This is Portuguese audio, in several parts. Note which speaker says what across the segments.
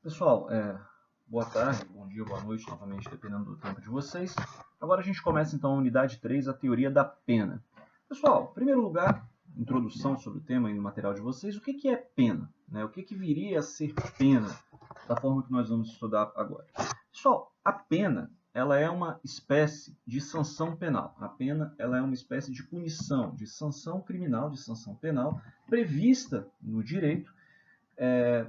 Speaker 1: Pessoal, boa tarde, bom dia, boa noite, novamente, dependendo do tempo de vocês. Agora a gente começa então a unidade 3, a teoria da pena. Pessoal, em primeiro lugar, introdução sobre o tema e no material de vocês, o que é pena? O que viria a ser pena, da forma que nós vamos estudar agora? Pessoal, a pena, ela é uma espécie de sanção penal. A pena, ela é uma espécie de punição, de sanção criminal, de sanção penal, prevista no direito,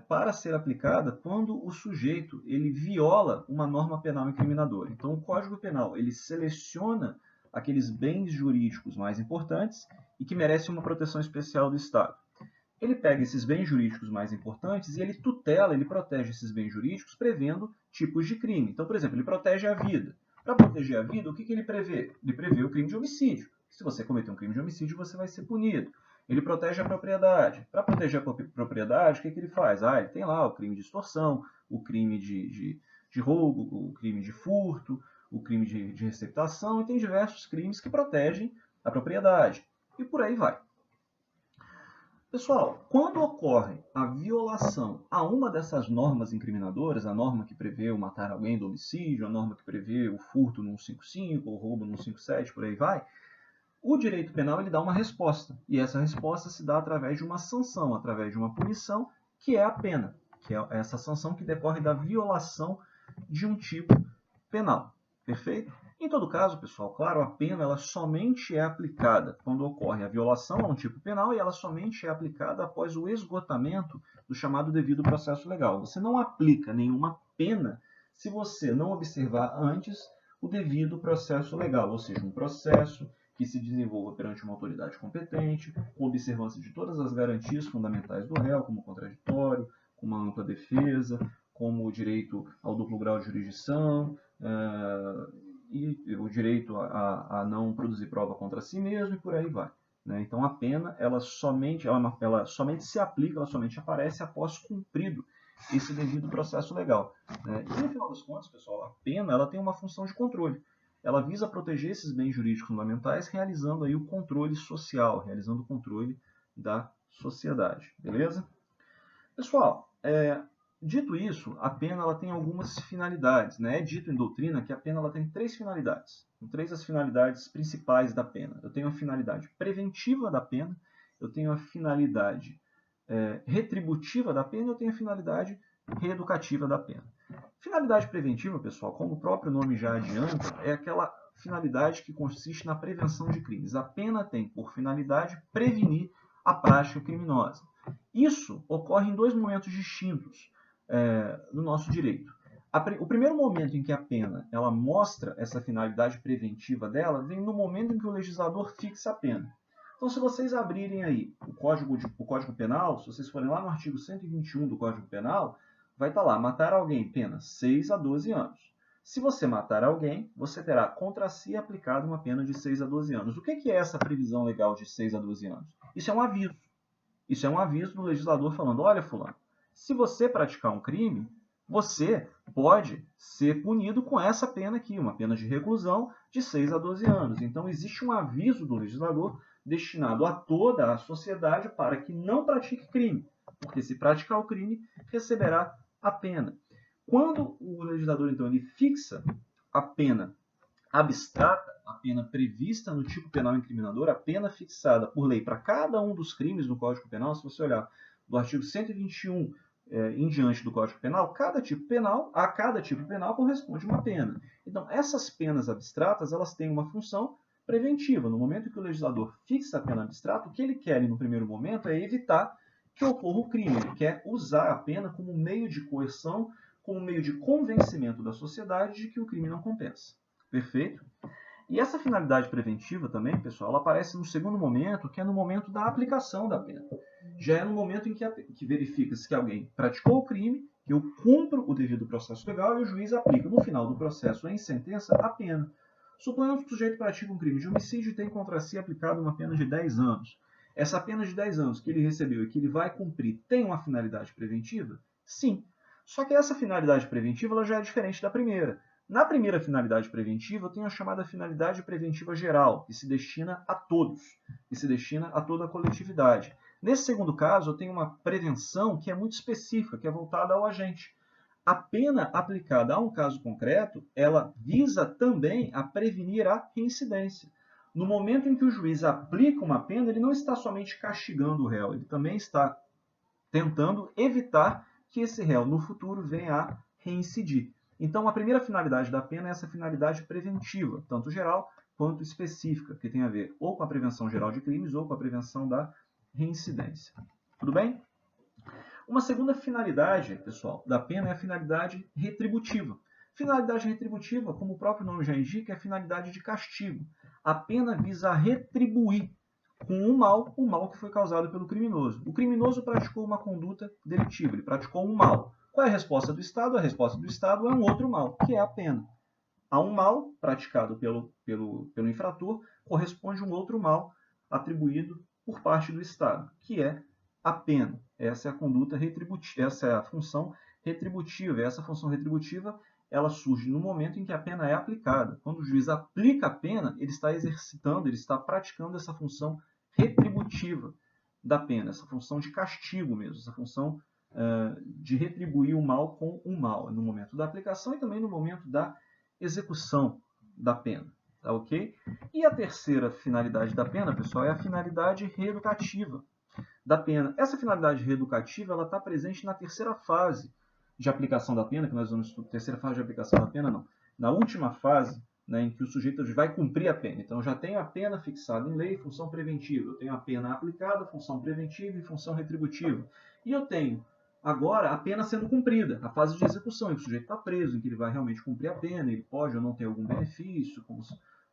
Speaker 1: para ser aplicada quando o sujeito ele viola uma norma penal incriminadora. Então, o Código Penal ele seleciona aqueles bens jurídicos mais importantes e que merecem uma proteção especial do Estado. Ele pega esses bens jurídicos mais importantes e ele tutela, ele protege esses bens jurídicos prevendo tipos de crime. Então, por exemplo, ele protege a vida. Para proteger a vida, o que ele prevê? Ele prevê o crime de homicídio. Se você cometer um crime de homicídio, você vai ser punido. Ele protege a propriedade. Para proteger a propriedade, o que ele faz? Ele tem lá o crime de extorsão, o crime de roubo, o crime de furto, o crime de receptação, e tem diversos crimes que protegem a propriedade. E por aí vai. Pessoal, quando ocorre a violação a uma dessas normas incriminadoras, a norma que prevê o matar alguém do homicídio, a norma que prevê o furto no 155, o roubo no 157, por aí vai, o direito penal ele dá uma resposta, e essa resposta se dá através de uma sanção, através de uma punição, que é a pena, que é essa sanção que decorre da violação de um tipo penal. Perfeito? Em todo caso, pessoal, claro, a pena ela somente é aplicada quando ocorre a violação a um tipo penal e ela somente é aplicada após o esgotamento do chamado devido processo legal. Você não aplica nenhuma pena se você não observar antes o devido processo legal, ou seja, um processo que se desenvolva perante uma autoridade competente, com observância de todas as garantias fundamentais do réu, como o contraditório, como a ampla defesa, como o direito ao duplo grau de jurisdição, e o direito a não produzir prova contra si mesmo, e por aí vai. Então, a pena ela somente se aplica, ela somente aparece após cumprido esse devido processo legal. E, no final das contas, pessoal, a pena ela tem uma função de controle. Ela visa proteger esses bens jurídicos fundamentais, realizando aí o controle social, realizando o controle da sociedade. Beleza? Pessoal, dito isso, a pena ela tem algumas finalidades. É dito em doutrina que a pena ela tem três finalidades. São três as finalidades principais da pena. Eu tenho a finalidade preventiva da pena, eu tenho a finalidade retributiva da pena e eu tenho a finalidade reeducativa da pena. Finalidade preventiva, pessoal, como o próprio nome já adianta, é aquela finalidade que consiste na prevenção de crimes. A pena tem por finalidade prevenir a prática criminosa. Isso ocorre em dois momentos distintos no nosso direito. O primeiro momento em que a pena ela mostra essa finalidade preventiva dela vem no momento em que o legislador fixa a pena. Então, se vocês abrirem aí o Código Penal, se vocês forem lá no artigo 121 do Código Penal, vai estar lá, matar alguém, pena 6 a 12 anos. Se você matar alguém, você terá contra si aplicado uma pena de 6 a 12 anos. O que é essa previsão legal de 6 a 12 anos? Isso é um aviso. Isso é um aviso do legislador falando, olha, fulano, se você praticar um crime, você pode ser punido com essa pena aqui, uma pena de reclusão de 6 a 12 anos. Então, existe um aviso do legislador destinado a toda a sociedade para que não pratique crime, porque se praticar o crime, receberá a pena. Quando o legislador, então, ele fixa a pena abstrata, a pena prevista no tipo penal incriminador, a pena fixada por lei para cada um dos crimes no Código Penal, se você olhar do artigo 121 em diante do Código Penal, a cada tipo penal corresponde uma pena. Então, essas penas abstratas, elas têm uma função preventiva. No momento que o legislador fixa a pena abstrata, o que ele quer no primeiro momento é evitar que ocorra o crime. Ele quer usar a pena como meio de coerção, como meio de convencimento da sociedade de que o crime não compensa. Perfeito? E essa finalidade preventiva também, pessoal, ela aparece no segundo momento, que é no momento da aplicação da pena. Já é no momento em que verifica-se que alguém praticou o crime, que eu cumpro o devido processo legal e o juiz aplica, no final do processo, em sentença, a pena. Suponhamos que o sujeito pratica um crime de homicídio e tem contra si aplicado uma pena de 10 anos. Essa pena de 10 anos que ele recebeu e que ele vai cumprir tem uma finalidade preventiva? Sim. Só que essa finalidade preventiva ela já é diferente da primeira. Na primeira finalidade preventiva, eu tenho a chamada finalidade preventiva geral, que se destina a todos, que se destina a toda a coletividade. Nesse segundo caso, eu tenho uma prevenção que é muito específica, que é voltada ao agente. a pena aplicada a um caso concreto, ela visa também a prevenir a reincidência. No momento em que o juiz aplica uma pena, ele não está somente castigando o réu, ele também está tentando evitar que esse réu no futuro venha a reincidir. Então, a primeira finalidade da pena é essa finalidade preventiva, tanto geral quanto específica, que tem a ver ou com a prevenção geral de crimes ou com a prevenção da reincidência. Tudo bem? Uma segunda finalidade, pessoal, da pena é a finalidade retributiva. Finalidade retributiva, como o próprio nome já indica, é a finalidade de castigo. A pena visa retribuir com o mal que foi causado pelo criminoso. O criminoso praticou uma conduta delitiva, ele praticou um mal. Qual é a resposta do Estado? A resposta do Estado é um outro mal, que é a pena. A um mal praticado pelo infrator corresponde um outro mal atribuído por parte do Estado, que é a pena. Essa é a conduta retributiva, essa é a função retributiva. E essa função retributiva ela surge no momento em que a pena é aplicada. Quando o juiz aplica a pena, ele está exercitando, ele está praticando essa função retributiva da pena, essa função de castigo mesmo, essa função de retribuir o mal com o mal, no momento da aplicação e também no momento da execução da pena. Tá ok? E a terceira finalidade da pena, pessoal, é a finalidade reeducativa da pena. Essa finalidade reeducativa ela está presente na terceira fase de aplicação da pena, que nós vamos estudar. Terceira fase de aplicação da pena, não. Na última fase, né, em que o sujeito vai cumprir a pena. Então, já tenho a pena fixada em lei, função preventiva. Eu tenho a pena aplicada, função preventiva e função retributiva. E eu tenho agora a pena sendo cumprida, a fase de execução, em que o sujeito está preso, em que ele vai realmente cumprir a pena, ele pode ou não ter algum benefício,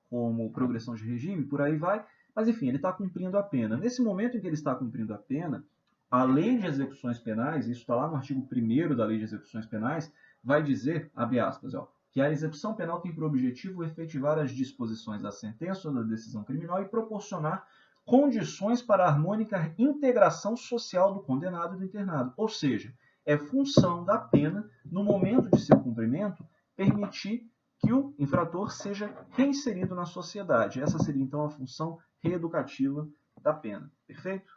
Speaker 1: como progressão de regime, por aí vai. Mas, enfim, ele está cumprindo a pena. Nesse momento em que ele está cumprindo a pena, a Lei de Execuções Penais, isso está lá no artigo 1º da Lei de Execuções Penais, vai dizer, abre aspas, que a execução penal tem por objetivo efetivar as disposições da sentença ou da decisão criminal e proporcionar condições para a harmônica integração social do condenado e do internado. Ou seja, é função da pena, no momento de seu cumprimento, permitir que o infrator seja reinserido na sociedade. Essa seria, então, a função reeducativa da pena. Perfeito?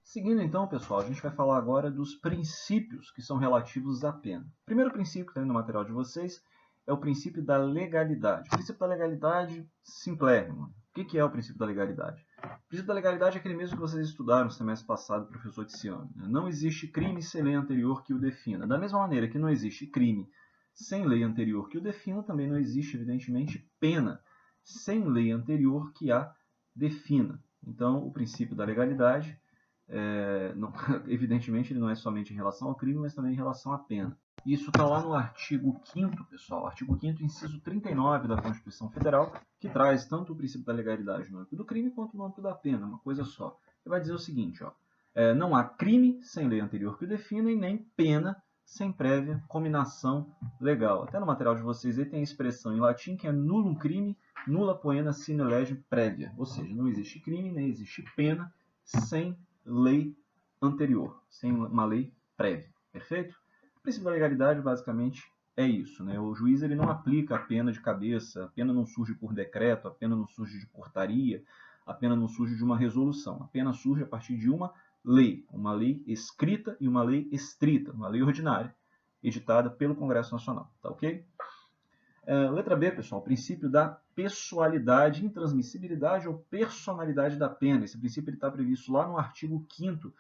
Speaker 1: Seguindo, então, pessoal, a gente vai falar agora dos princípios que são relativos à pena. O primeiro princípio que está no material de vocês é o princípio da legalidade. O princípio da legalidade, simplérrimo. O que é o princípio da legalidade? O princípio da legalidade é aquele mesmo que vocês estudaram no semestre passado, professor Tiziano. Não existe crime sem lei anterior que o defina. Da mesma maneira que não existe crime sem lei anterior que o defina, também não existe, evidentemente, pena sem lei anterior que a defina. Então, o princípio da legalidade, evidentemente, ele não é somente em relação ao crime, mas também em relação à pena. Isso está lá no artigo 5º, pessoal, artigo 5º, inciso 39 da Constituição Federal, que traz tanto o princípio da legalidade no âmbito do crime quanto no âmbito da pena, uma coisa só. Ele vai dizer o seguinte, não há crime sem lei anterior que o defina e nem pena sem prévia cominação legal. Até no material de vocês aí tem a expressão em latim que é nullum crime, nulla poena sine lege prévia. Ou seja, não existe crime, nem existe pena sem lei anterior, sem uma lei prévia. Perfeito? O princípio da legalidade, basicamente, é isso. Né? O juiz ele não aplica a pena de cabeça, a pena não surge por decreto, a pena não surge de portaria, a pena não surge de uma resolução. A pena surge a partir de uma lei escrita e uma lei estrita, uma lei ordinária, editada pelo Congresso Nacional. Tá ok? Letra B, pessoal, o princípio da pessoalidade, intransmissibilidade ou personalidade da pena. Esse princípio está previsto lá no artigo 5º,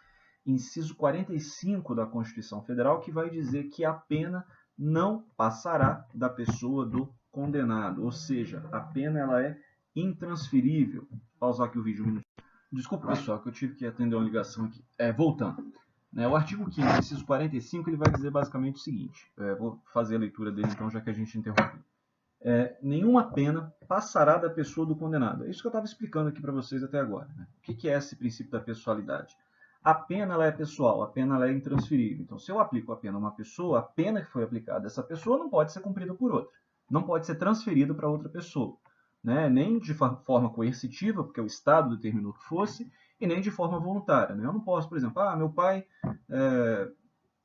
Speaker 1: inciso 45 da Constituição Federal, que vai dizer que a pena não passará da pessoa do condenado, ou seja, a pena ela é intransferível. Vou pausar aqui o vídeo um minuto. Desculpa, pessoal, que eu tive que atender uma ligação aqui. Voltando. O artigo 5º, inciso 45, ele vai dizer basicamente o seguinte. Vou fazer a leitura dele, então, já que a gente interrompeu. Nenhuma pena passará da pessoa do condenado. É isso que eu estava explicando aqui para vocês até agora. Né? O que é esse princípio da pessoalidade? A pena ela é pessoal, a pena ela é intransferível. Então, se eu aplico a pena a uma pessoa, a pena que foi aplicada a essa pessoa não pode ser cumprida por outra. Não pode ser transferida para outra pessoa. Né? Nem de forma coercitiva, porque o Estado determinou que fosse, e nem de forma voluntária. Né? Eu não posso, por exemplo, meu pai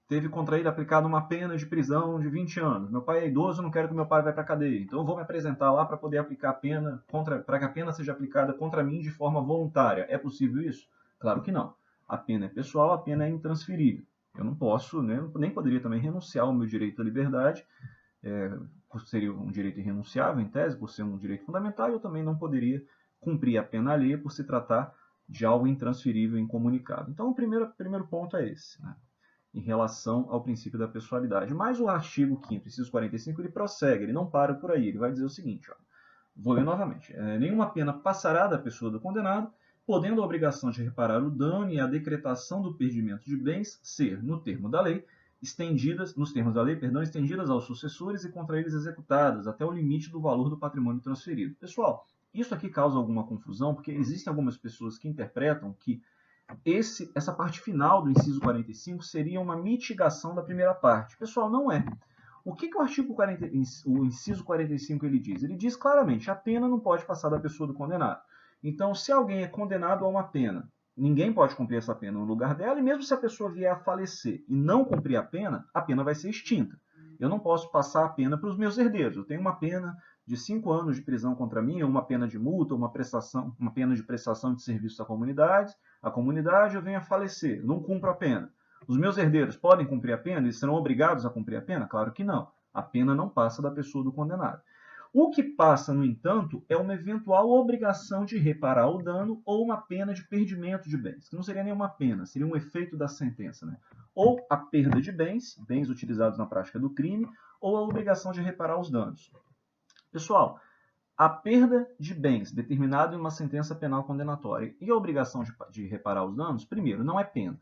Speaker 1: teve contra ele aplicado uma pena de prisão de 20 anos. Meu pai é idoso, não quero que meu pai vá para a cadeia. Então eu vou me apresentar lá para poder aplicar a pena, para que a pena seja aplicada contra mim de forma voluntária. É possível isso? Claro que não. A pena é pessoal, a pena é intransferível. Eu não posso, né, nem poderia também renunciar ao meu direito à liberdade, seria um direito irrenunciável, em tese, por ser um direito fundamental, e eu também não poderia cumprir a pena alheia por se tratar de algo intransferível e incomunicável. Então, o primeiro ponto é esse, né, em relação ao princípio da pessoalidade. Mas o artigo 5º, inciso 45, ele prossegue, ele não para por aí, ele vai dizer o seguinte, ó, vou ler novamente, nenhuma pena passará da pessoa do condenado, podendo a obrigação de reparar o dano e a decretação do perdimento de bens ser, no termo da lei, nos termos da lei, estendidas aos sucessores e contra eles executadas, até o limite do valor do patrimônio transferido. Pessoal, isso aqui causa alguma confusão, porque existem algumas pessoas que interpretam que essa parte final do inciso 45 seria uma mitigação da primeira parte. Pessoal, não é. O que o artigo 40, o inciso 45 ele diz? Ele diz claramente, a pena não pode passar da pessoa do condenado. Então, se alguém é condenado a uma pena, ninguém pode cumprir essa pena no lugar dela, e mesmo se a pessoa vier a falecer e não cumprir a pena vai ser extinta. Eu não posso passar a pena para os meus herdeiros. Eu tenho uma pena de 5 anos de prisão contra mim, ou uma pena de multa, ou uma pena de prestação de serviço à comunidade, eu venho a falecer, não cumpro a pena. Os meus herdeiros podem cumprir a pena? Eles serão obrigados a cumprir a pena? Claro que não. A pena não passa da pessoa do condenado. O que passa, no entanto, é uma eventual obrigação de reparar o dano ou uma pena de perdimento de bens, que não seria nenhuma pena, seria um efeito da sentença, né? Ou a perda de bens utilizados na prática do crime, ou a obrigação de reparar os danos. Pessoal, a perda de bens determinada em uma sentença penal condenatória e a obrigação de reparar os danos, primeiro, não é pena.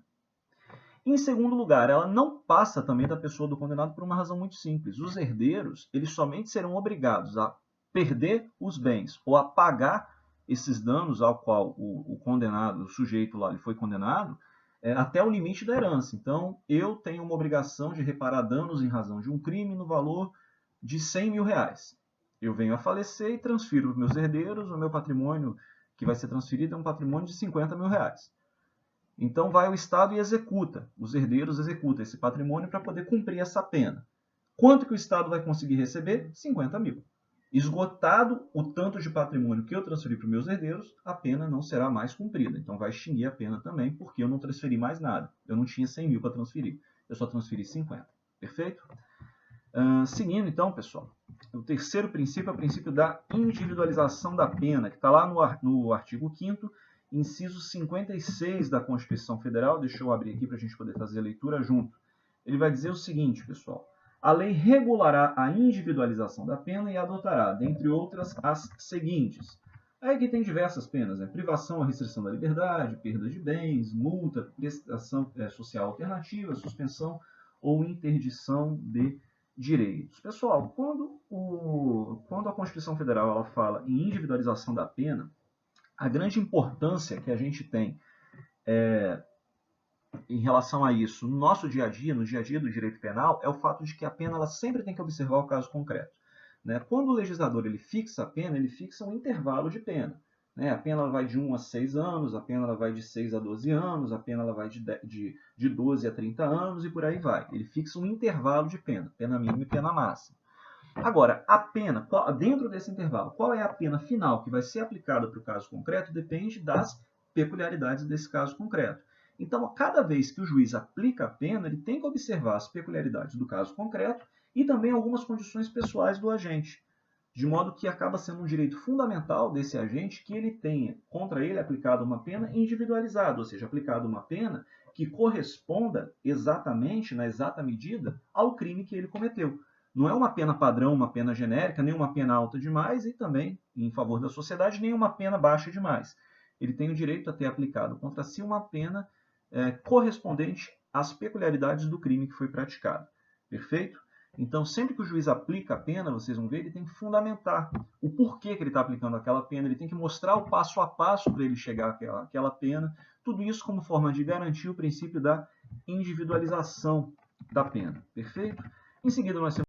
Speaker 1: Em segundo lugar, ela não passa também da pessoa do condenado por uma razão muito simples. Os herdeiros, eles somente serão obrigados a perder os bens ou a pagar esses danos ao qual o condenado, o sujeito lá, ele foi condenado, até o limite da herança. Então, eu tenho uma obrigação de reparar danos em razão de um crime no valor de 100 mil reais. Eu venho a falecer e transfiro para os meus herdeiros, o meu patrimônio que vai ser transferido é um patrimônio de 50 mil reais. Então vai o Estado e executa, os herdeiros executam esse patrimônio para poder cumprir essa pena. Quanto que o Estado vai conseguir receber? 50 mil. Esgotado o tanto de patrimônio que eu transferi para os meus herdeiros, a pena não será mais cumprida. Então vai extinguir a pena também, porque eu não transferi mais nada. Eu não tinha 100 mil para transferir, eu só transferi 50. Perfeito? Seguindo então, pessoal, o terceiro princípio é o princípio da individualização da pena, que está lá no artigo 5º, inciso 56 da Constituição Federal. Deixa eu abrir aqui para a gente poder fazer a leitura junto. Ele vai dizer o seguinte, pessoal. A lei regulará a individualização da pena e adotará, dentre outras, as seguintes. Aí que tem diversas penas, né? Privação ou restrição da liberdade, perda de bens, multa, prestação social alternativa, suspensão ou interdição de direitos. Pessoal, quando a Constituição Federal ela fala em individualização da pena, a grande importância que a gente tem em relação a isso no nosso dia a dia, no dia a dia do direito penal, é o fato de que a pena ela sempre tem que observar o caso concreto. Né? Quando o legislador ele fixa a pena, ele fixa um intervalo de pena. Né? A pena ela vai de 1 a 6 anos, a pena ela vai de 6 a 12 anos, a pena ela vai de 12 a 30 anos e por aí vai. Ele fixa um intervalo de pena mínima e pena máxima. Agora, a pena, dentro desse intervalo, qual é a pena final que vai ser aplicada para o caso concreto depende das peculiaridades desse caso concreto. Então, a cada vez que o juiz aplica a pena, ele tem que observar as peculiaridades do caso concreto e também algumas condições pessoais do agente, de modo que acaba sendo um direito fundamental desse agente que ele tenha contra ele aplicado uma pena individualizada, ou seja, aplicado uma pena que corresponda exatamente, na exata medida, ao crime que ele cometeu. Não é uma pena padrão, uma pena genérica, nem uma pena alta demais e também, em favor da sociedade, nem uma pena baixa demais. Ele tem o direito a ter aplicado contra si uma pena correspondente às peculiaridades do crime que foi praticado. Perfeito? Então, sempre que o juiz aplica a pena, vocês vão ver, ele tem que fundamentar o porquê que ele está aplicando aquela pena, ele tem que mostrar o passo a passo para ele chegar àquela pena, tudo isso como forma de garantir o princípio da individualização da pena. Perfeito? Em seguida, nós temos